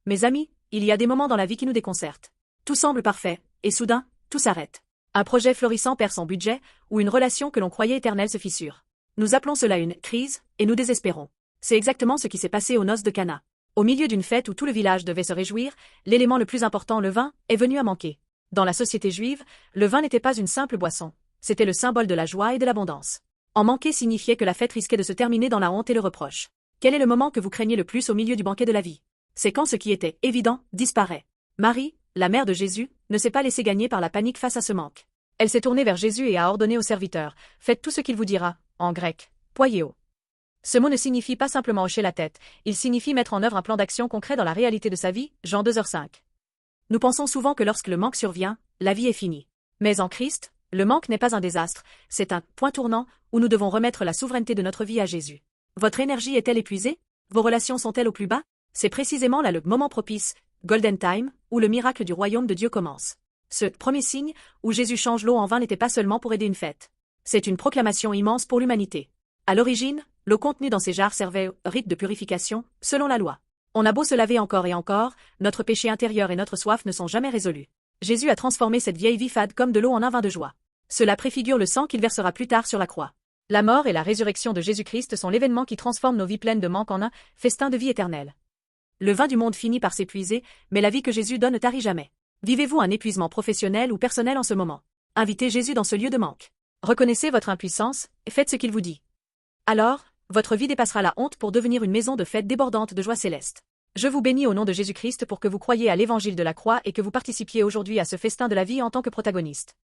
Mes amis, il y a des moments dans la vie qui nous déconcertent. Tout semble parfait, et soudain, tout s'arrête. Un projet florissant perd son budget, ou une relation que l'on croyait éternelle se fissure. Nous appelons cela une crise, et nous désespérons. C'est exactement ce qui s'est passé aux noces de Cana. Au milieu d'une fête où tout le village devait se réjouir, l'élément le plus important, le vin, est venu à manquer. Dans la société juive, le vin n'était pas une simple boisson. C'était le symbole de la joie et de l'abondance. En manquer signifiait que la fête risquait de se terminer dans la honte et le reproche. Quel est le moment que vous craignez le plus au milieu du banquet de la vie? C'est quand ce qui était évident disparaît. Marie, la mère de Jésus, ne s'est pas laissée gagner par la panique face à ce manque. Elle s'est tournée vers Jésus et a ordonné aux serviteurs, « Faites tout ce qu'il vous dira », en grec, poieo. Ce mot ne signifie pas simplement hocher la tête, il signifie mettre en œuvre un plan d'action concret dans la réalité de sa vie, Jean 2h5. Nous pensons souvent que lorsque le manque survient, la vie est finie. Mais en Christ, le manque n'est pas un désastre, c'est un point tournant où nous devons remettre la souveraineté de notre vie à Jésus. Votre énergie est-elle épuisée? Vos relations sont-elles au plus bas? C'est précisément là le moment propice, Golden Time, où le miracle du royaume de Dieu commence. Ce premier signe, où Jésus change l'eau en vin, n'était pas seulement pour aider une fête. C'est une proclamation immense pour l'humanité. À l'origine, l'eau contenue dans ces jarres servait au rite de purification, selon la loi. On a beau se laver encore et encore, notre péché intérieur et notre soif ne sont jamais résolus. Jésus a transformé cette vieille vie fade comme de l'eau en un vin de joie. Cela préfigure le sang qu'il versera plus tard sur la croix. La mort et la résurrection de Jésus-Christ sont l'événement qui transforme nos vies pleines de manque en un festin de vie éternelle. Le vin du monde finit par s'épuiser, mais la vie que Jésus donne ne tarit jamais. Vivez-vous un épuisement professionnel ou personnel en ce moment? Invitez Jésus dans ce lieu de manque. Reconnaissez votre impuissance, et faites ce qu'il vous dit. Alors, votre vie dépassera la honte pour devenir une maison de fête débordante de joie céleste. Je vous bénis au nom de Jésus-Christ pour que vous croyiez à l'évangile de la croix et que vous participiez aujourd'hui à ce festin de la vie en tant que protagoniste.